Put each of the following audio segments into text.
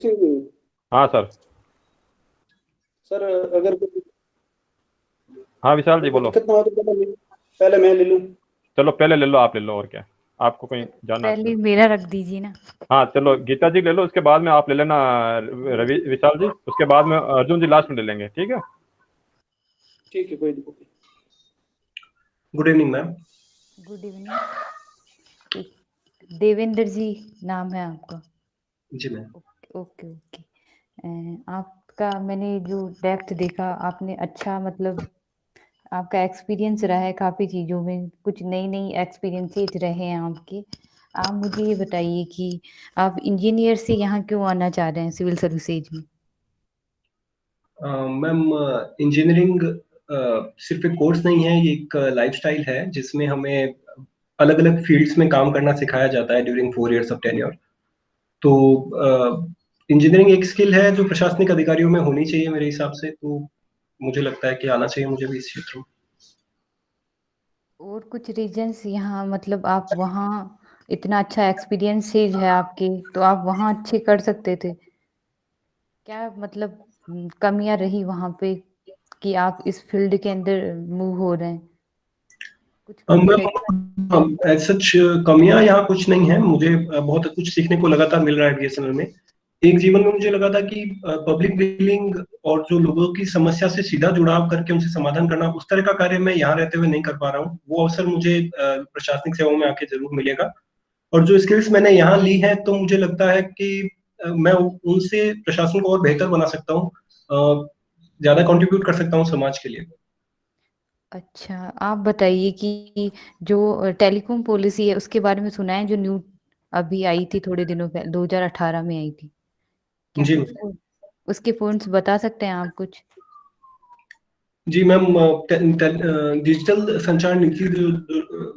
जी। हाँ sir. Sir अगर कोई हाँ विशाल जी कोई बोलो। दिक्कत ना हो तो पहले मैं ले लूँ। चलो पहले ले लो, आप ले लो, और क्या, आपको कहीं सर जाना है तो ले पहले लो। मेरा रख दीजिए ना। हाँ चलो गीता जी ले लो, उसके बाद में आप ले लेना रवि विशाल जी, उसके बाद में अर्जुन जी लास्ट में ले लेंगे, ठीक है। ठीक है, कोई दिक्कत नहीं। Good evening ma'am. Good evening. एक देवेंद्र जी नाम है आपका? जी मैम। Okay okay okay. आपका मैंने जो डेप्थ देखा, आपने अच्छा मतलब आपका एक्सपीरियंस रहा है काफ़ी चीज़ों में, कुछ नई नई एक्सपीरियंसेस रहे हैं आपके। आप मुझे ये बताइए कि आप इंजीनियर से यहाँ क्यों आना चाह रहे हैं सिविल सर्विसेज में? मैम इंजीनियरिंग सिर्फ एक कोर्स नहीं है, ये एक लाइफस्टाइल है जिसमें हमें अलग अलग फील्ड्स में काम करना सिखाया जाता है ड्यूरिंग 4 इयर्स ऑफ टेन्योर। तो इंजीनियरिंग एक स्किल है जो प्रशासनिक अधिकारियों में होनी चाहिए मेरे हिसाब से, तो मुझे लगता है कि आना चाहिए मुझे भी इस क्षेत्र में। और कुछ रीजंस यहाँ मतलब आप वहाँ इतना अच्छा एक्सपीरियंस है आपके, तो आप वहाँ अच्छे कर सकते थे क्या? मतलब कमियाँ रही वहाँ पे कि आप इस फील्ड के अंदर मूव हो रहे हैं, कुछ कमी रही? मैम एज सच कमियां यहाँ कुछ नहीं है, मुझे बहुत कुछ सीखने को लगातार मिल रहा है बीएसएनएल में। एक जीवन में मुझे लगा था कि पब्लिक डीलिंग और जो लोगों की समस्या से सीधा जुड़ाव करके उनसे समाधान करना, उस तरह का कार्य मैं यहाँ रहते हुए नहीं कर पा रहा हूँ। वो अवसर मुझे प्रशासनिक सेवाओं में आके जरूर मिलेगा, और जो स्किल्स मैंने यहाँ ली है तो मुझे लगता है कि मैं उनसे प्रशासन को और बेहतर बना सकता हूँ, ज्यादा कंट्रीब्यूट कर सकता हूँ समाज के लिए। अच्छा, आप बताइए कि जो टेलीकॉम पॉलिसी है उसके बारे में सुना है, जो न्यू अभी आई थी थोड़े दिनों पहले, 2018 में आई थी, क्या जी कुछ उसके पॉइंट्स बता सकते हैं आप कुछ? जी मैम, डिजिटल संचार नीति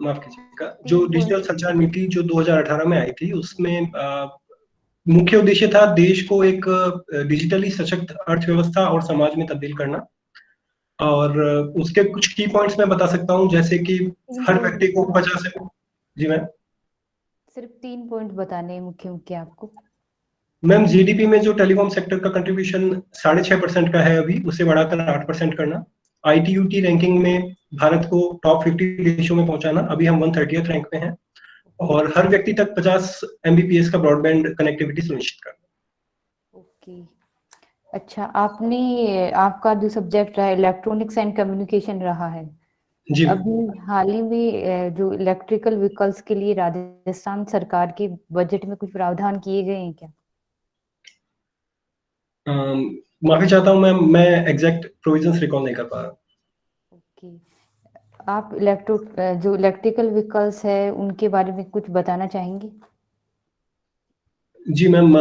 माफ कीजिएगा, जो 3 पॉइंट। डिजिटल संचार नीति जो 2018 में आई थी उसमें मुख्य उद्देश्य था देश को एक डिजिटली सशक्त अर्थव्यवस्था और समाज में तब्दील करना। और उसके कुछ की पॉइंट्स मैं बता सकता हूँ, जैसे कि तीन हर पॉइंट व्यक्ति को 50। जी मैम। सिर्फ 3 पॉइंट बताने हैं मुख्य मुख्य आपको। मैम जीडीपी में जो टेलीकॉम सेक्टर का कंट्रीब्यूशन 6.5% का है अभी, उसे बढ़ाकर 8% करना। आईटीयूटी रैंकिंग में भारत को टॉप 50 देशों में पहुंचाना, अभी हम 130th रैंक पे हैं। और हर व्यक्ति तक 50 एमबीपीएस का ब्रॉडबैंड कनेक्टिविटी सुनिश्चित करना। ओके। अच्छा, आपने आपका जो सब्जेक्ट रहा इलेक्ट्रॉनिक्स एंड कम्युनिकेशन रहा है, जी मैम। अभी हाल ही में जो इलेक्ट्रिकल व्हीकल्स के लिए राजस्थान सरकार के बजट में कुछ प्रावधान किए गए हैं क्या? माफी चाहता हूँ मैम, मैं एग्जैक्ट प्रोविजंस रिकॉल नहीं कर पा रहा। ओके। आप जो इलेक्ट्रिकल व्हीकल्स है उनके बारे में कुछ बताना चाहेंगे? जी मैम,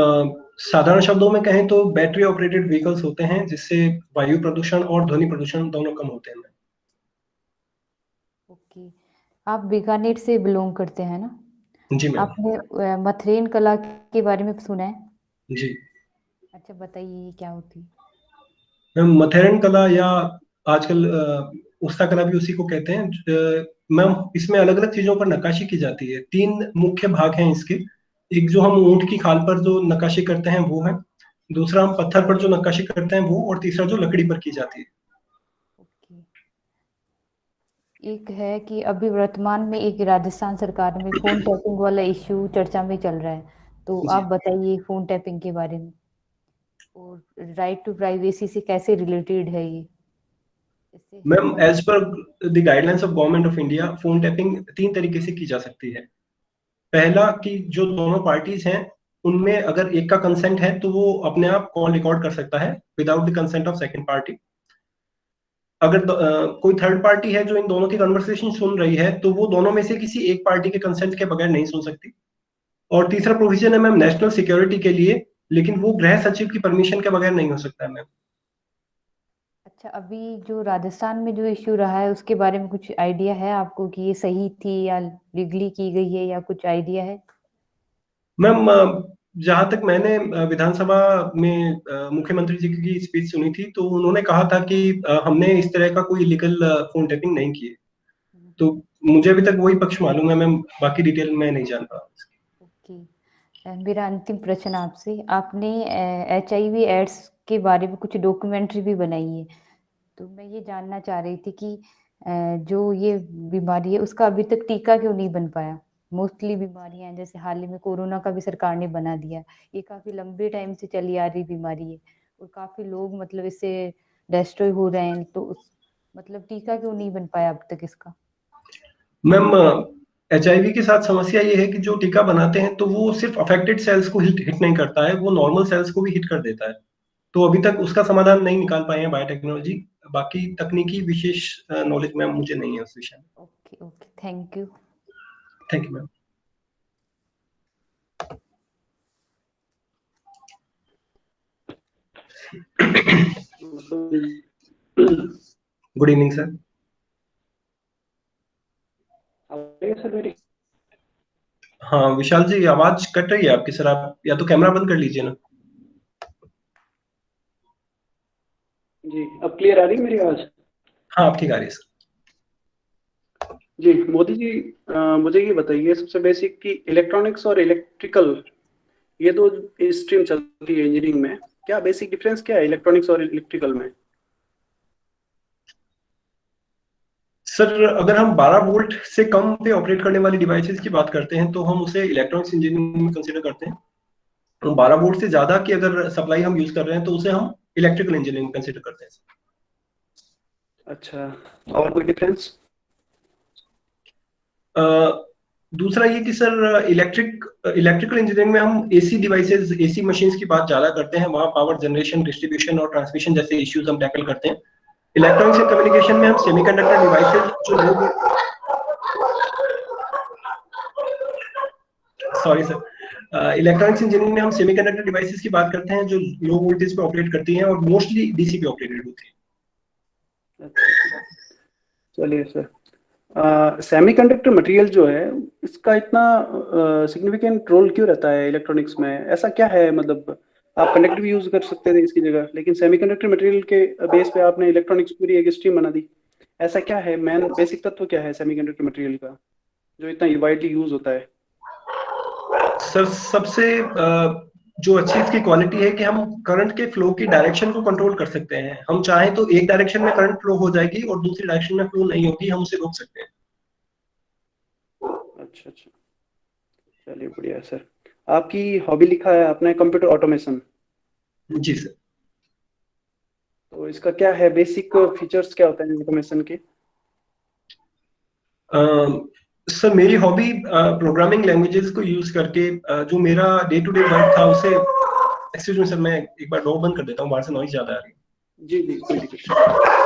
साधारण शब्दों में कहें तो बैटरी ऑपरेटेड व्हीकल्स होते हैं जिससे वायु प्रदूषण और ध्वनि प्रदूषण दोनों कम होते हैं। ओके। आप बीकानेर से बिलोंग करते हैं ना? जी मैम। आपने मथरेन कला के बारे में सुना है? जी अच्छा, बताइए ये क्या होती है? मैम, मथेरन कला या आजकल उस्ता कला भी उसी को कहते हैं। मैम इसमें अलग अलग चीजों पर नक्काशी की जाती है। 3 मुख्य भाग हैं इसके। एक जो हम ऊंट की खाल पर जो नक्काशी करते हैं वो है, दूसरा हम पत्थर पर जो नक्काशी करते हैं वो, और तीसरा जो लकड़ी पर की जाती है। ओके। एक है कि अभी वर्तमान में एक राजस्थान सरकार में फोन टैपिंग वाला इश्यू चर्चा में चल रहा है, तो आप जी बताइए फोन टैपिंग के बारे में, और राइट टू प्राइवेसी से कैसे रिलेटेड है ये, इससे मैम, हम। As per the guidelines of government of India, phone tapping 3 तरीके से की जा सकती है। पहला कि जो दोनों पार्टीज हैं उनमें अगर एक का कंसेंट है तो वो अपने आप कॉल रिकॉर्ड कर सकता है without the consent of second party. अगर कोई थर्ड पार्टी है जो इन दोनों की कन्वर्सेशन सुन रही है तो वो दोनों में से किसी एक पार्टी के कंसेंट के बगैर नहीं सुन सकती। और तीसरा प्रोविजन है मैम नेशनल सिक्योरिटी के लिए, लेकिन वो गृह सचिव की परमिशन के बगैर नहीं हो सकता है मैम। अच्छा, अभी जो राजस्थान में जो इश्यू रहा है उसके बारे में कुछ आइडिया है आपको कि ये सही थी या लीगली की गई है, या कुछ आइडिया है? मैम जहां तक मैंने विधानसभा में मुख्यमंत्री जी की स्पीच सुनी थी तो उन्होंने कहा था कि हमने इस तरह का कोई इलीगल फोन टैपिंग नहीं की है। तो मुझे अभी तक वही पक्ष मालूम है मैम, बाकी डिटेल मैं नहीं जान पा। ओके। मेरा अंतिम प्रश्न आपसे, आपने HIV एड्स के बारे में कुछ डॉक्यूमेंट्री भी बनाई है, तो मैं ये जानना चाह रही थी कि जो ये बीमारी है उसका अभी तक टीका क्यों नहीं बन पाया? मोस्टली बीमारियां हैं, जैसे हाल ही में कोरोना का भी सरकार ने बना दिया, ये काफी लंबे टाइम से चली आ रही बीमारी है और काफी लोग मतलब इससे डिस्ट्रॉय हो रहे हैं, तो मतलब टीका क्यों नहीं बन पाया अब तक इसका? मैम, HIV के साथ समस्या ये है कि जो टीका बनाते हैं तो वो सिर्फ अफेक्टेड सेल्स को हिट नहीं करता है, वो नॉर्मल सेल्स को भी हिट कर देता है। तो अभी तक उसका समाधान नहीं निकाल पाए हैं बायोटेक्नोलॉजी। बाकी तकनीकी विशेष नॉलेज मैम मुझे नहीं है उस विषय में। Okay okay, thank you. Thank you ma'am. Good evening sir. Sir मेरी हाँ विशाल जी, आवाज कट रही है आपकी सर, आप या तो कैमरा बंद कर लीजिए ना। जी, अब क्लियर आ रही है मेरी आवाज? हाँ आप ठीक आ रही है सर। जी मोदी जी, मुझे ये बताइए सबसे बेसिक कि इलेक्ट्रॉनिक्स और इलेक्ट्रिकल ये दो स्ट्रीम चलती है इंजीनियरिंग में, क्या बेसिक डिफरेंस क्या है इलेक्ट्रॉनिक्स और इलेक्ट्रिकल में? सर अगर हम 12 वोल्ट से कम पे ऑपरेट करने वाली डिवाइसेस की बात करते हैं तो हम उसे इलेक्ट्रॉनिक्स इंजीनियरिंग में कंसीडर करते हैं। तो 12 वोल्ट से ज्यादा की अगर सप्लाई हम यूज कर रहे हैं तो उसे हम इलेक्ट्रिकल इंजीनियरिंग कंसीडर करते हैं। अच्छा, और कोई डिफरेंस? दूसरा ये कि सर इलेक्ट्रिकल इंजीनियरिंग में हम एसी डिवाइसेस, एसी मशीन्स की बात ज्यादा करते हैं, वहां पावर जनरेशन, डिस्ट्रीब्यूशन और ट्रांसमिशन जैसे इश्यूज हम टैकल करते हैं। इलेक्ट्रॉनिक्स एंड कम्युनिकेशन में हम सेमीकंडक्टर डिवाइसेस जो सॉरी सर, इलेक्ट्रॉनिक्स इंजीनियरिंग में हम सेमीकंडक्टर डिवाइसेस की बात करते हैं जो लो वोल्टेज पे ऑपरेट करती हैं और मोस्टली डीसी पे ऑपरेटेड होती है। चलिए सर, सेमीकंडक्टर मटेरियल जो है इसका इतना सिग्निफिकेंट रोल क्यों रहता है इलेक्ट्रॉनिक्स में? ऐसा क्या है, मतलब आप कंडक्टर भी यूज कर सकते थे इसकी जगह, लेकिन सेमीकंडक्टर मटेरियल के बेस पे आपने इलेक्ट्रॉनिक्स पूरी एक स्ट्रीम बना दी। ऐसा क्या है, मेन बेसिक तत्व क्या है सेमीकंडक्टर मटेरियल का जो इतना वाइडली यूज होता है? सर सबसे जो अच्छी इसकी क्वालिटी है कि हम करंट के फ्लो की डायरेक्शन को कंट्रोल कर सकते हैं। हम चाहें तो एक डायरेक्शन में करंट फ्लो हो जाएगी और दूसरी डायरेक्शन में फ्लो नहीं होगी, हम उसे रोक सकते हैं। अच्छा अच्छा, चलिए बढ़िया है सर। आपकी हॉबी लिखा है आपने कंप्यूटर ऑटोमेशन, जी सर। तो इसका क्या है, बेसिक फीचर्स क्या होते हैं ऑटोमेशन के? सर मेरी हॉबी प्रोग्रामिंग लैंग्वेजेस को यूज करके जो मेरा डे टू डे वर्क था उसे, एक्सक्यूज मी सर, मैं एक बार डोर बंद कर देता हूँ, बाहर से नॉइज ज्यादा आ रही है। जी जी, कोई दिक्कत नहीं।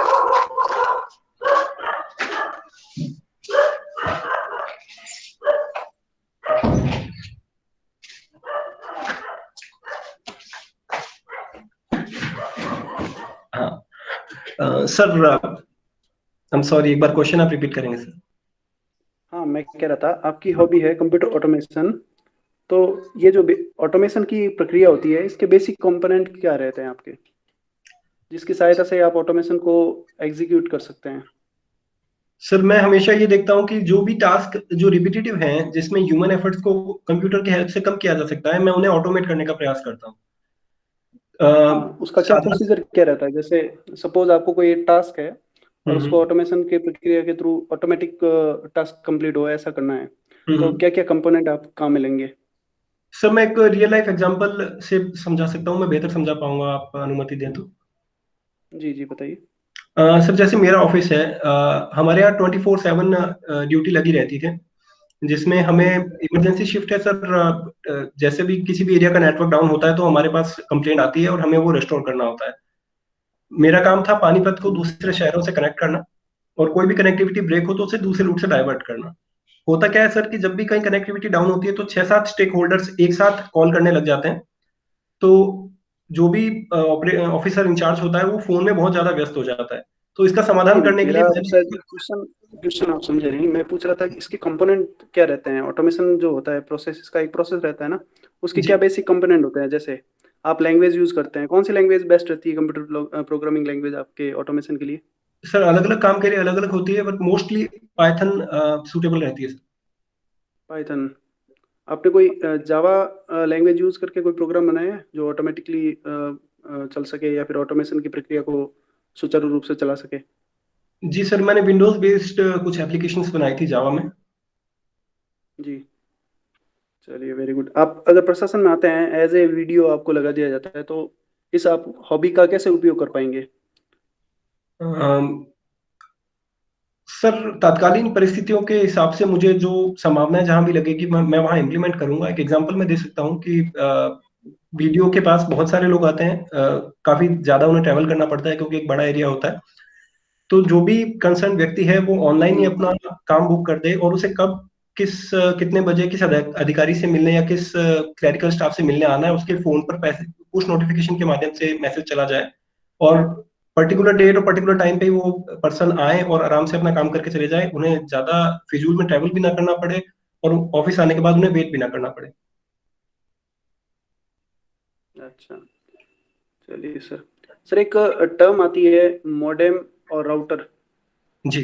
हाँ सर, आई एम सॉरी, एक बार क्वेश्चन आप रिपीट करेंगे सर? हाँ, मैं कह रहा था आपकी हॉबी है कंप्यूटर ऑटोमेशन, तो ये जो ऑटोमेशन की प्रक्रिया होती है इसके बेसिक कंपोनेंट क्या रहते हैं आपके, जिसकी सहायता से आप ऑटोमेशन को एग्जीक्यूट कर सकते हैं? सर मैं हमेशा ये देखता हूँ कि जो भी टास्क जो रिपीटेटिव हैं, जिसमें ह्यूमन एफर्ट्स को कंप्यूटर की हेल्प से कम किया जा सकता है, मैं उन्हें ऑटोमेट करने का प्रयास करता हूँ। हाँ, उसका क्या प्रोसीजर क्या रहता है? जैसे सपोज आपको कोई एक टास्क है और उसको ऑटोमेशन के प्रक्रिया के थ्रू ऑटोमेटिक टास्क कंप्लीट हो, ऐसा करना है, तो क्या क्या कंपोनेंट आप काम में लेंगे? सर मैं एक रियल लाइफ एग्जांपल से समझा सकता हूँ, मैं बेहतर समझा पाऊंगा, आप अनुमति दें तो। जी जी बताइए। सर जैसे मेरा ऑफिस है, हमारे यहाँ 24/7 ड्यूटी लगी रहती थी, जिसमें हमें इमरजेंसी शिफ्ट है सर। जैसे भी किसी भी एरिया का नेटवर्क डाउन होता है तो हमारे पास कंप्लेंट आती है और हमें वो रिस्टोर करना होता है। मेरा काम था पानीपत को दूसरे शहरों से कनेक्ट करना, और कोई भी कनेक्टिविटी ब्रेक हो तो उसे दूसरे रूट से डाइवर्ट करना। होता क्या है सर कि जब भी कहीं कनेक्टिविटी डाउन होती है तो 6-7 स्टेक होल्डर्स एक साथ कॉल करने लग जाते हैं। तो जो भी ऑफिसर इंचार्ज होता है वो फोन में बहुत ज्यादा व्यस्त हो जाता है। तो इसका समाधान नहीं, करने के लिए मेरा शायद क्वेश्चन क्वेश्चन आप समझे नहीं। मैं पूछ रहा था कि इसके कंपोनेंट क्या रहते हैं, ऑटोमेशन जो होता है प्रोसेस, इसका एक प्रोसेस रहता है ना, उसके जी क्या बेसिक कंपोनेंट होते हैं? जैसे आप लैंग्वेज यूज करते हैं, कौन सी लैंग्वेज बेस्ट रहती है कंप्यूटर प्रोग्रामिंग लैंग्वेज आपके ऑटोमेशन के लिए? सर, अलग अलग काम के लिए अलग अलग होती है, बट मोस्टली पाइथन सूटेबल रहती है सर। पाइथन। आपने कोई जावा लैंग्वेज यूज करके कोई प्रोग्राम बनाया है जो ऑटोमेटिकली चल सके या फिर ऑटोमेशन की प्रक्रिया को सुचारू रूप से चला सके? जी सर, मैंने विंडोज बेस्ड कुछ एप्लीकेशंस बनाई थी जावा में। जी, चलिए वेरी गुड। आप अगर प्रशासन में आते हैं, एज ए वीडियो आपको लगा दिया जाता है, तो इस आप हॉबी का कैसे उपयोग कर पाएंगे? अम, सर, तात्कालीन परिस्थितियों के हिसाब से मुझे जो संभावना है जहां भी लगेगी मैं वहां इम्प्लीमेंट करूंगा। एक एग्जांपल मैं दे सकता हूं कि वीडियो के पास बहुत सारे लोग आते हैं, काफी ज्यादा उन्हें ट्रैवल करना पड़ता है क्योंकि एक बड़ा एरिया होता है। तो जो भी कंसर्न व्यक्ति है वो ऑनलाइन ही अपना काम बुक कर दे, और उसे कब कितने बजे किस अधिकारी से मिलने या किस क्लरिकल स्टाफ से मिलने आना है, उसके फोन पर पैसे पुश नोटिफिकेशन के माध्यम से मैसेज चला जाए, और पर्टिकुलर डेट और पर्टिकुलर टाइम पे ही वो पर्सन आए और आराम से अपना काम करके चले जाए। उन्हें ज्यादा फिजूल में ट्रैवल भी ना करना पड़े, और ऑफिस आने के बाद उन्हें वेट भी ना करना पड़े। अच्छा, चलिए सर। सर, एक टर्म आती है मॉडेम और राउटर, जी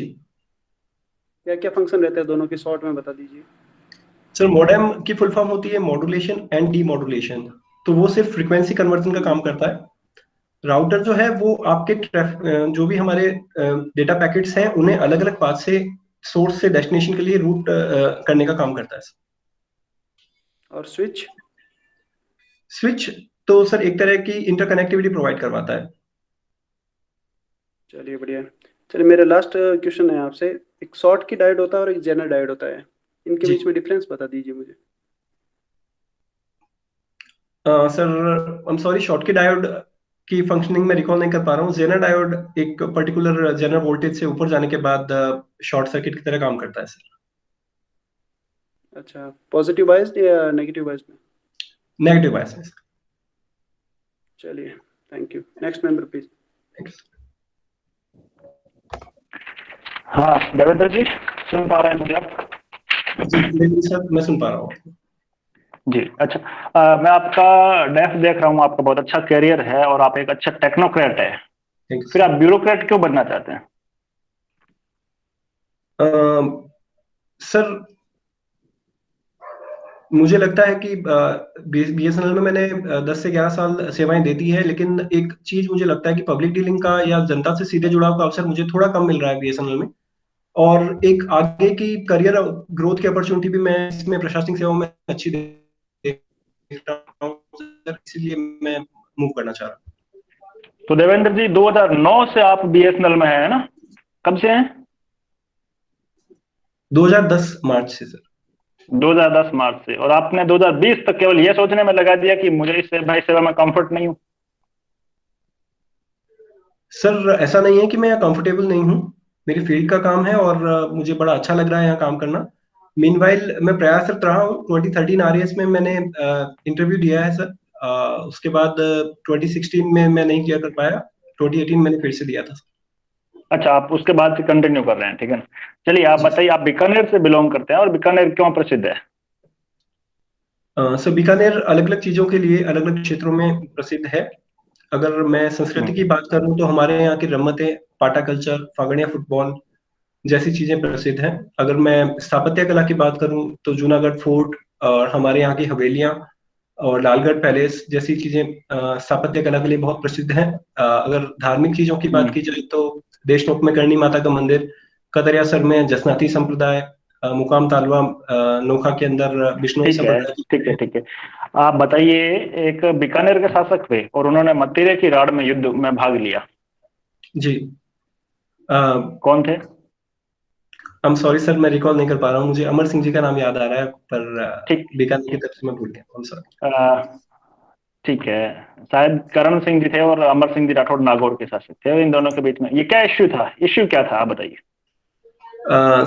क्या क्या फंक्शन रहते हैं दोनों के, शॉर्ट में बता दीजिए। सर, मॉडेम की फुल फॉर्म होती है मॉड्यूलेशन एंड डीमॉड्यूलेशन। तो वो सिर्फ फ्रीक्वेंसी कन्वर्जन का काम करता है। राउटर जो है वो आपके जो भी हमारे डेटा पैकेट्स हैं उन्हें अलग अलग पाथ से सोर्स से डेस्टिनेशन के लिए रूट करने का काम करता है। और स्विच? स्विच तो सर एक तरह की इंटरकनेक्टिविटी प्रोवाइड करवाता है। चलिए बढ़िया। चलिए, मेरा लास्ट क्वेश्चन है आपसे। एक शॉर्ट की डायोड होता है और एक जेनर डायोड होता है, इनके जी बीच में डिफरेंस बता दीजिए मुझे। Sir, I am sorry, short की डायोड की फंक्शनिंग में रिकॉल नहीं कर पा रहा हूँ। जेनर डायोड एक पर्टिकुलर जेनर वोल्टेज से ऊपर जाने के बाद शॉर्ट सर्किट की तरह काम करता है सर। अच्छा, पॉजिटिव बायस्ड या नेगेटिव बायस्ड में? नेगेटिव बायस है सर। चलिए, thank you. Next member please. Thank you. हाँ देवेंद्र जी, सुन पा रहे हैं मुझे आप? जी सर, मैं सुन पा रहा हूँ। जी अच्छा। मैं आपका डेफ देख रहा हूँ, आपका बहुत अच्छा करियर है और आप एक अच्छा टेक्नोक्रेट है। थैंक फिर यू आप ब्यूरोक्रेट क्यों बनना चाहते हैं? सर, मुझे लगता है कि बीएसएनएल में मैंने 10 से 11 साल सेवाएं दे दी है, लेकिन एक चीज मुझे लगता है कि पब्लिक डीलिंग का या जनता से सीधे जुड़ाव का अवसर मुझे थोड़ा कम मिल रहा है बीएसएनएल में। और एक आगे की करियर ग्रोथ की अपॉर्चुनिटी भी मैं इसमें प्रशासनिक सेवाओं में अच्छी देख रहा हूँ सर, इसीलिए मैं मूव करना चाह रहा हूँ। तो देवेंद्र जी, 2009 से आप बीएसएनएल में हैं ना? कब से हैं? 2010 मार्च से सर। 2010 मार्च से। और आपने 2020 तक केवल यह सोचने में लगा दिया कि मुझे इस सेवा में कंफर्ट नहीं हूँ? सर, ऐसा नहीं है कि मैं यहाँ कंफर्टेबल नहीं हूँ। मेरी फील्ड का काम है और मुझे बड़ा अच्छा लग रहा है यहाँ काम करना। मीनवाइल मैं प्रयासरत रहा हूँ। 2013 आरएएस में मैंने इंटरव्यू दिया है सर। उसके बाद 2016 में मैं नहीं क्लियर कर पाया। 2018 मैंने फिर से दिया था। अच्छा, आप उसके बाद से कंटिन्यू कर रहे हैं, ठीक है ना। चलिए आप जी बताइए, आप बीकानेर से बिलोंग करते हैं और बीकानेर क्यों प्रसिद्ध है? सर, बीकानेर अलग अलग चीजों के लिए अलग अलग क्षेत्रों में प्रसिद्ध है। अगर मैं संस्कृति की बात करूं तो हमारे यहाँ की रम्मतें, पाटा कल्चर, फागड़िया फुटबॉल जैसी चीजें प्रसिद्ध हैं। अगर मैं स्थापत्य कला की बात करूं तो जूनागढ़ फोर्ट और हमारे यहाँ की हवेलियां और लालगढ़ पैलेस जैसी चीजें स्थापत्य कला के लिए बहुत प्रसिद्ध हैं। अगर धार्मिक चीजों की बात की जाए तो देशनोक में करणी माता का मंदिर, कतरियासर में जसनाती संप्रदाय, मुकाम तालवा नोखा के अंदर बिश्नोई ठीक है, संप्रदाय ठीक है, की। ठीक है। आप बताइए, एक बीकानेर के शासक थे और उन्होंने मतीरे की राड़ में युद्ध में भाग लिया, जी कौन थे? आई एम सॉरी सर, मैं रिकॉल नहीं कर पा रहा हूँ। मुझे अमर सिंह जी का नाम याद आ रहा है, पर ठीक बीकानेर की तरफ से मैं भूल गया। I am sorry. ठीक है, शायद करण सिंह जी थे और अमर सिंह जी राठौड़ नागौर के शासक थे। इन दोनों के बीच में ये क्या इश्यू था? इश्यू क्या था, आप बताइए।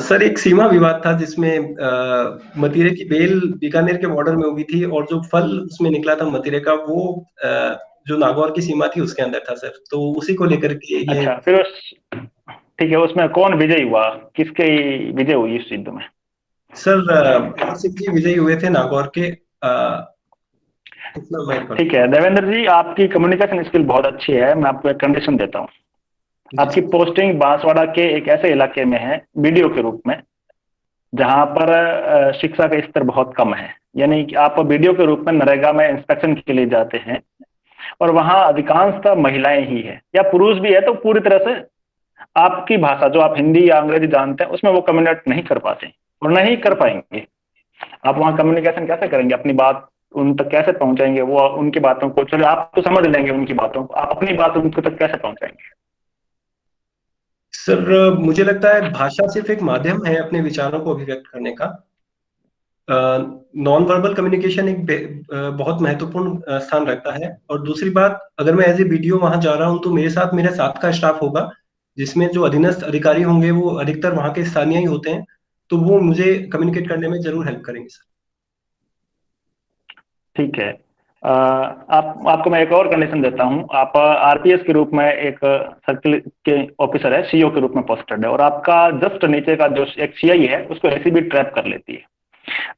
सर, एक सीमा विवाद था जिसमें मतीरे की बेल बीकानेर के बॉर्डर में उगी थी और जो फल उसमें निकला था मतीरे का वो जो नागौर की सीमा थी उसके अंदर था सर। तो उसी को लेकर के ये। अच्छा, फिर ठीक है, उसमें कौन विजयी हुआ? किसके विजय हुई इस युद्ध में? सर, अमर सिंह जी विजयी हुए थे नागौर के। इतना मैं रिकॉल ठीक है देवेंद्र जी, आपकी कम्युनिकेशन स्किल बहुत अच्छी है। मैं आपको एक कंडीशन देता हूँ। जी आपकी सर। पोस्टिंग बांसवाड़ा के एक ऐसे इलाके में है, बीडीओ के रूप में, जहां पर शिक्षा का स्तर बहुत कम है। यानी कि आप वीडियो के रूप में नरेगा में इंस्पेक्शन के लिए जाते हैं और वहां अधिकांशतः महिलाएं ही है, या पुरुष भी है तो पूरी तरह से आपकी भाषा जो आप हिंदी या अंग्रेजी जानते हैं उसमें वो कम्युनिकेट नहीं कर पाते और नहीं कर पाएंगे। आप वहां कम्युनिकेशन कैसे करेंगे, अपनी बात उन तक कैसे पहुंचाएंगे, वो उनकी बातों को, चलो आप तो समझ लेंगे उनकी बातों को, आप अपनी बात उनके तक कैसे पहुंचाएंगे? सर मुझे लगता है भाषा सिर्फ एक माध्यम है अपने विचारों को अभिव्यक्त करने का। नॉन वर्बल कम्युनिकेशन एक बहुत महत्वपूर्ण स्थान रखता है। और दूसरी बात, अगर मैं एज ए वीडियो वहां जा रहा हूं तो मेरे साथ का स्टाफ होगा, जिसमें जो अधीनस्थ अधिकारी होंगे वो अधिकतर वहां के स्थानीय ही होते हैं, तो वो मुझे कम्युनिकेट करने में जरूर हेल्प करेंगे सर। ठीक है। आपको मैं एक और कंडीशन देता हूं। आप आरपीएस के रूप में एक सर्किल के ऑफिसर है, सीओ के रूप में पोस्टेड है, और आपका जस्ट नीचे का जो एक सीआई है उसको एसीबी ट्रैप कर लेती है।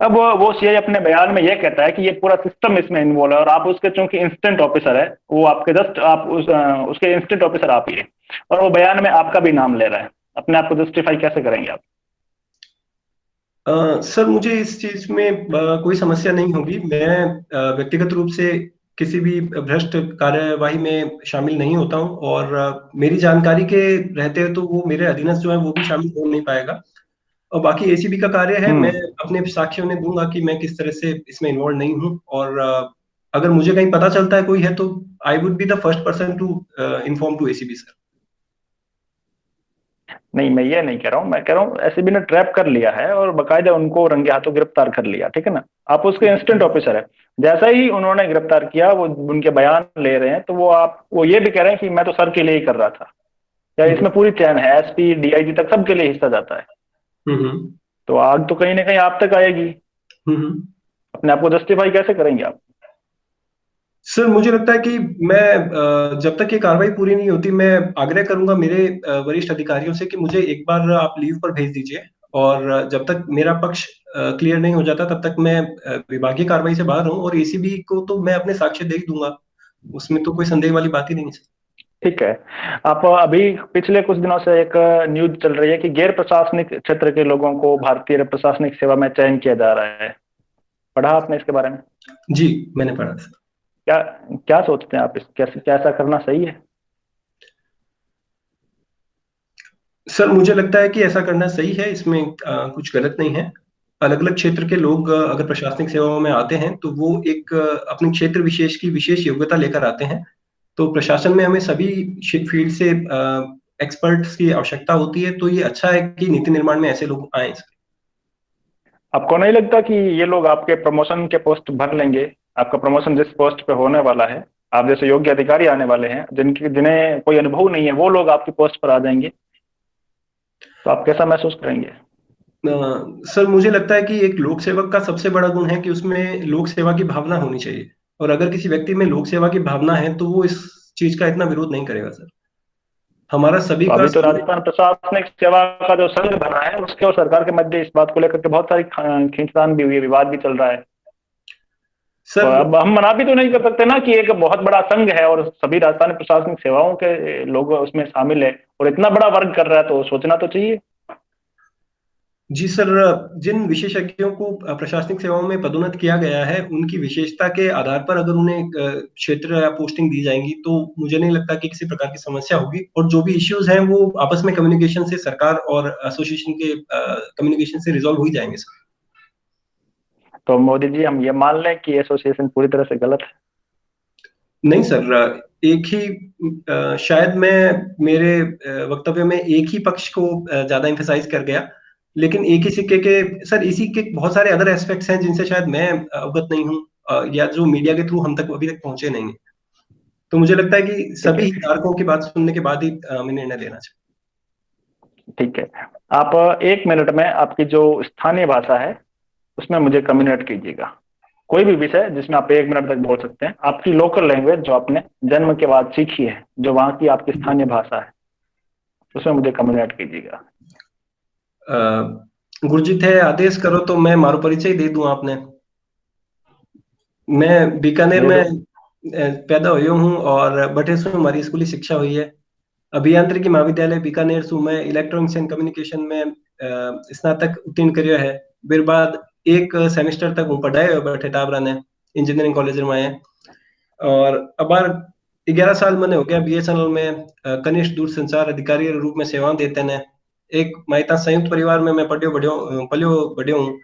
अब वो सीआई अपने बयान में ये कहता है कि ये पूरा सिस्टम इसमें इन्वॉल्व है, और आप उसके चूंकि इंस्टेंट ऑफिसर है, वो आपके जस्ट आप उसके इंस्टेंट ऑफिसर आप ही है, और वो बयान में आपका भी नाम ले रहा है। अपने आप को जस्टिफाई कैसे करेंगे आप? सर मुझे इस चीज में कोई समस्या नहीं होगी। मैं व्यक्तिगत रूप से किसी भी भ्रष्ट कार्यवाही में शामिल नहीं होता हूं, और मेरी जानकारी के रहते हुए तो वो मेरे अधीनस्थ जो है वो भी शामिल हो नहीं पाएगा। और बाकी एसीबी का कार्य है, मैं अपने साक्ष्यों ने दूंगा कि मैं किस तरह से इसमें इन्वॉल्व नहीं हूं। और अगर मुझे कहीं पता चलता है कोई है तो I would be the first person to inform to ACB sir. नहीं, मैं ये नहीं कह रहा हूँ, मैं कह रहा हूँ एसीबी ने ट्रैप कर लिया है और बकायदा उनको रंगे हाथों गिरफ्तार कर लिया, ठीक है ना? आप उसके इंस्टेंट ऑफिसर है। जैसा ही उन्होंने गिरफ्तार किया, वो उनके बयान ले रहे हैं, तो वो ये भी कह रहे हैं कि मैं तो सर के लिए ही कर रहा था, या इसमें पूरी चैन है, एसपी डीआईजी तक सबके लिए हिस्सा जाता है। तो आग तो कहीं ना कहीं आप तक आएगी। अपने आप को जस्टिफाई कैसे करेंगे आप? सर मुझे लगता है कि मैं जब तक ये कार्रवाई पूरी नहीं होती, मैं आग्रह करूंगा मेरे वरिष्ठ अधिकारियों से कि मुझे एक बार आप लीव पर भेज दीजिए, और जब तक मेरा पक्ष क्लियर नहीं हो जाता तब तक मैं विभागीय कार्रवाई से बाहर हूं, और एसीबी को तो मैं अपने साक्ष्य दे ही दूंगा, उसमें तो कोई संदेह वाली बात ही नहीं है सर। ठीक है। आप अभी पिछले कुछ दिनों से एक न्यूज चल रही है कि गैर प्रशासनिक क्षेत्र के लोगों को भारतीय प्रशासनिक सेवा में चयन किया जा रहा है। पढ़ा आपने इसके बारे में? जी मैंने पढ़ा सर। क्या क्या सोचते हैं आप, इस कैसे, क्या ऐसा करना सही है? सर मुझे लगता है कि ऐसा करना सही है, इसमें कुछ गलत नहीं है। अलग अलग क्षेत्र के लोग अगर प्रशासनिक सेवाओं में आते हैं तो वो एक अपने क्षेत्र विशेष की विशेष योग्यता लेकर आते हैं। तो प्रशासन में हमें सभी फील्ड से एक्सपर्ट्स की आवश्यकता होती है, तो ये अच्छा है कि नीति निर्माण में ऐसे लोग आए। आपको नहीं लगता कि ये लोग आपके प्रमोशन के पोस्ट भर लेंगे? आपका प्रमोशन जिस पोस्ट पे होने वाला है, आप जैसे योग्य अधिकारी आने वाले हैं, जिन्हें कोई अनुभव नहीं है, वो लोग आपकी पोस्ट पर आ जाएंगे, तो आप कैसा महसूस करेंगे? सर मुझे लगता है कि एक लोक सेवक का सबसे बड़ा गुण है कि उसमें लोक सेवा की भावना होनी चाहिए, और अगर किसी व्यक्ति में लोक सेवा की भावना है तो वो इस चीज का इतना विरोध नहीं करेगा सर। हमारा सभी तो का अभी तो राजस्थान प्रशासनिक सेवा का जो संघ बना है, उसके और सरकार के मध्य इस बात को लेकर के बहुत सारी खींचतान भी हुई है, विवाद भी चल रहा है। तो सर अब हम मना भी तो नहीं कर सकते ना कि एक बहुत बड़ा संघ है और सभी राजस्थानी प्रशासनिक सेवाओं के लोग उसमें शामिल है, और इतना बड़ा वर्ग कर रहा है, तो सोचना तो चाहिए। जी सर, जिन विशेषज्ञों को प्रशासनिक सेवाओं में पदोन्नत किया गया है उनकी विशेषता के आधार पर अगर उन्हें क्षेत्र या पोस्टिंग दी जाएंगी तो मुझे नहीं लगता कि किसी प्रकार की समस्या होगी, और जो भी इश्यूज हैं वो आपस में कम्युनिकेशन से, सरकार और एसोसिएशन के कम्युनिकेशन से रिजॉल्व हो ही जाएंगे सर। तो मोदी जी, हम ये मान लें कि एसोसिएशन पूरी तरह से गलत है? नहीं सर, एक ही शायद मैं मेरे वक्तव्य में एक ही पक्ष को ज्यादा एम्फेसाइज कर गया, लेकिन एक ही सिक्के के सर इसी के बहुत सारे अदर एस्पेक्ट्स हैं जिनसे शायद मैं अवगत नहीं हूं, या जो मीडिया के थ्रू हम तक अभी तक पहुंचे नहीं है। तो मुझे लगता है कि सभी हितधारकों की बात सुनने के बाद ही हमें निर्णय लेना चाहिए। ठीक है। आप 1 मिनट में आपकी जो स्थानीय भाषा है उसमें मुझे कम्युनिकेट कीजिएगा, कोई भी विषय जिसमें आप 1 मिनट तक बोल सकते हैं, आपकी लोकल लैंग्वेज जो आपने जन्म के बाद सीखी है, जो वहां की आपकी स्थानीय भाषा है, उसमें मुझे कम्युनिकेट कीजिएगा। गुरजीत है, आदेश करो तो मैं मारो परिचय दे दूं आपने। मैं बीकानेर में पैदा हुई हूँ और बटेश्वर में हमारी स्कूली शिक्षा हुई है। अभियांत्रिकी महाविद्यालय बीकानेर से मैं इलेक्ट्रॉनिक्स एंड कम्युनिकेशन में स्नातक उत्तीर्ण કર્યો है फिर बाद एक सेमेस्टर तक હું પઢાયો बैठे टाबरा ने इंजीनियरिंग कॉलेज में आए और अबार 11 साल मैंने हो गया बीएसएनएल में कनिष्ठ दूरसंचार अधिकारी के रूप में सेवाएं देते हैं। एक मायता संयुक्त परिवार में मैं पलियो हूँ,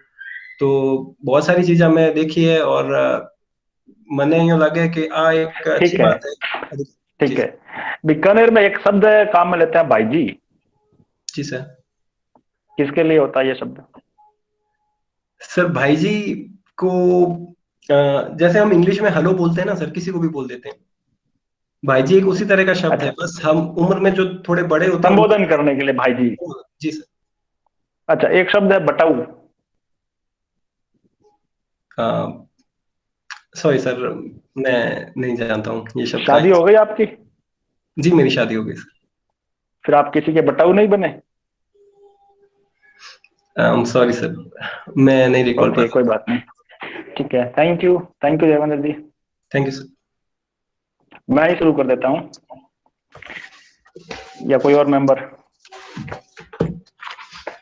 तो बहुत सारी चीजें मैं देखी है और मने यूं लगे कि आ एक अच्छी बात है। ठीक है, बीकानेर में एक शब्द काम में लेते हैं भाईजी। जी सर। किसके लिए होता है ये शब्द? सर भाईजी को जैसे हम इंग्लिश में हेलो बोलते हैं ना सर, किसी को भी बोल देते हैं, भाईजी एक उसी तरह का शब्द है। बस हम उम्र में जो थोड़े बड़े होते हैं संबोधन करने के लिए भाईजी। जी सर। अच्छा, एक शब्द है बटाऊ। सॉरी सर, मैं नहीं जानता हूँ ये शब्द। शादी हो गई आपकी? जी मेरी शादी हो गई सर। फिर आप किसी के बटाऊ नहीं बने? सॉरी सर, मैं नहीं रिकॉल कर। कोई बात नहीं, ठीक है। Thank you Devendra ji. Thank you sir. मैं ही शुरू कर देता हूँ या कोई और मेंबर?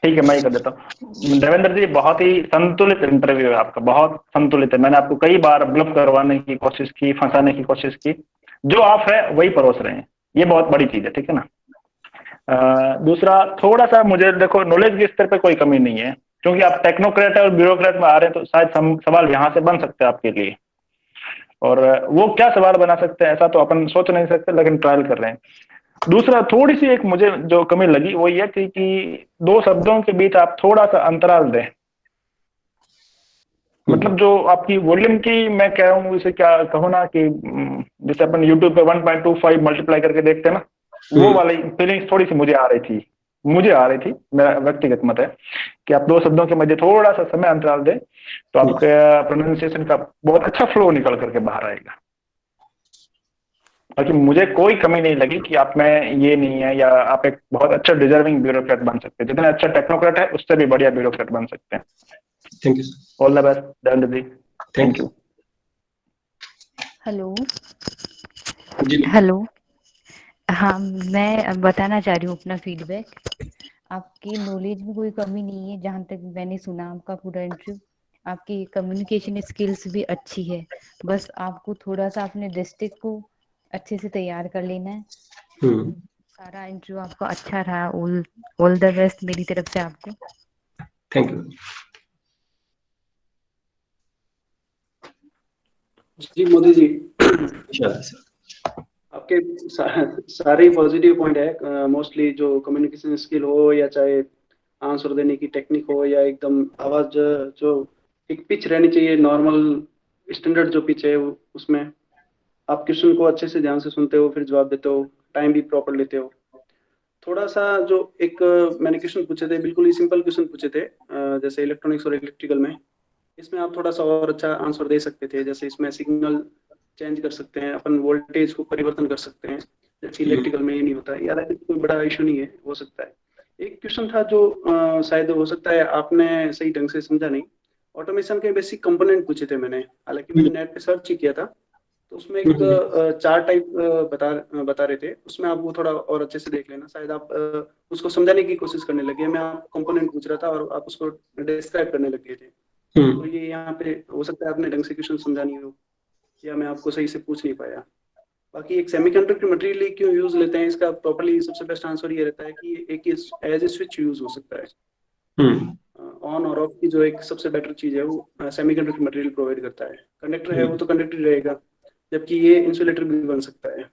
ठीक है, मैं ही कर देता हूँ। देवेंद्र जी, बहुत ही संतुलित इंटरव्यू है आपका, बहुत संतुलित है। मैंने आपको कई बार ब्लफ करवाने की कोशिश की, फंसाने की कोशिश की, जो आप है वही परोस रहे हैं, ये बहुत बड़ी चीज है, ठीक है ना। दूसरा, थोड़ा सा मुझे देखो, नॉलेज के स्तर पे कोई कमी नहीं है, क्योंकि आप टेक्नोक्रेट और ब्यूरोक्रेट में आ रहे हैं, तो शायद सवाल यहाँ से बन सकते हैं आपके लिए। और वो क्या सवाल बना सकते हैं ऐसा तो अपन सोच नहीं सकते, लेकिन ट्रायल कर रहे हैं। दूसरा, थोड़ी सी एक मुझे जो कमी लगी वो ये थी कि 2 शब्दों के बीच आप थोड़ा सा अंतराल दें। मतलब जो आपकी वॉल्यूम की मैं कह रहा हूँ, इसे क्या कहूँ ना, कि जैसे अपन यूट्यूब पे 1.25 मल्टीप्लाई करके देखते हैं ना, वो वाली फीलिंग्स थोड़ी सी मुझे आ रही थी। मेरा व्यक्तिगत मत है कि आप 2 शब्दों के मध्य थोड़ा सा समय अंतराल दें, तो आपके प्रोनाउंसिएशन का बहुत अच्छा फ्लो निकल करके बाहर आएगा। बाकी मुझे कोई कमी नहीं लगी कि आप में ये नहीं है, या आप एक बहुत अच्छा डिजर्विंग ब्यूरोक्रेट बन सकते हैं। जितना अच्छा टेक्नोक्रेट है उससे भी बढ़िया ब्यूरोक्रेट बन सकते हैं। Thank you sir. All the best Devendra ji. Thank you. Hello. हाँ, मैं बताना चाह रही हूँ अपना फीडबैक। आपकी नॉलेज में कोई कमी नहीं है, जहाँ तक मैंने सुना आपका पूरा इंटरव्यू। आपकी कम्युनिकेशन स्किल्स भी अच्छी है, बस आपको थोड़ा सा अपने डिस्ट्रिक्ट को अच्छे से तैयार कर लेना है। सारा इंटरव्यू आपका अच्छा रहा। ऑल द बेस्ट मेरी तरफ से आपको। Thank you. जी मोदी जी, सर आपके सारे पॉजिटिव पॉइंट है। मोस्टली जो कम्युनिकेशन स्किल हो, या चाहे आंसर देने की टेक्निक हो, या एकदम आवाज जो एक पिच रहनी चाहिए, नॉर्मल स्टैंडर्ड जो पिच है उसमें आप क्वेश्चन को अच्छे से ध्यान से सुनते हो, फिर जवाब देते हो, टाइम भी प्रॉपर लेते हो। थोड़ा सा जो एक मैंने क्वेश्चन पूछे थे, बिल्कुल ही सिंपल क्वेश्चन पूछे थे, जैसे इलेक्ट्रॉनिक्स और इलेक्ट्रिकल में, इसमें आप थोड़ा सा और अच्छा आंसर दे सकते थे। जैसे इसमें सिग्नल चेंज कर सकते हैं अपन, वोल्टेज को परिवर्तन कर सकते हैं, जबकि इलेक्ट्रिकल में ये नहीं होता है। यार कोई बड़ा इशू नहीं है, हो सकता है। एक क्वेश्चन था जो शायद हो सकता है आपने सही ढंग से समझा नहीं। ऑटोमेशन के बेसिक कंपोनेंट पूछे थे मैंने, हालांकि मैंने नेट पे सर्च ही किया था, तो उसमें एक 4 टाइप बता रहे थे। उसमें आप वो थोड़ा और अच्छे से देख लेना, शायद आप उसको समझाने की कोशिश करने लगे। मैं आप कंपोनेंट पूछ रहा था और आप उसको डिस्क्राइब करने लगे थे। तो ये यहाँ पे हो सकता है आपने ढंग से क्वेश्चन समझा नहीं हो, या मैं आपको सही से पूछ नहीं पाया। बाकी एक सेमीकंडक्टर मटेरियल क्यों यूज लेते हैं, इसका प्रॉपर्ली सबसे बेस्ट आंसर ये रहता है कि एक एज ए स्विच यूज हो सकता है। ऑन और ऑफ की जो एक सबसे बेटर चीज है वो सेमीकंडक्टर मटेरियल प्रोवाइड करता है। कंडक्टर है वो तो कंडक्टर रहेगा, जबकि ये इंसुलेटर भी बन सकता है।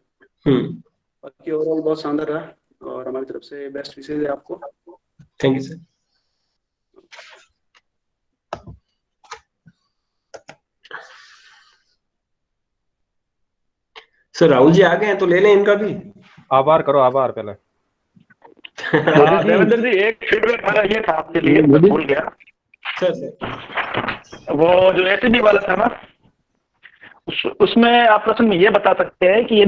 बाकी ओवरऑल बहुत शानदार रहा, और हमारी तरफ से बेस्ट विशेष है आपको। Thank you sir. Sir Rahul ji आ गए हैं, तो ले लें इनका भी। आभार करो, आभार पहले। देवेंद्र जी, एक फीडबैक मेरा ये था आपके लिए, मैं भूल गया। सर वो जो एसीबी वाला था ना, उसमें आप प्रश्न में ये बता सकते हैं कि यदि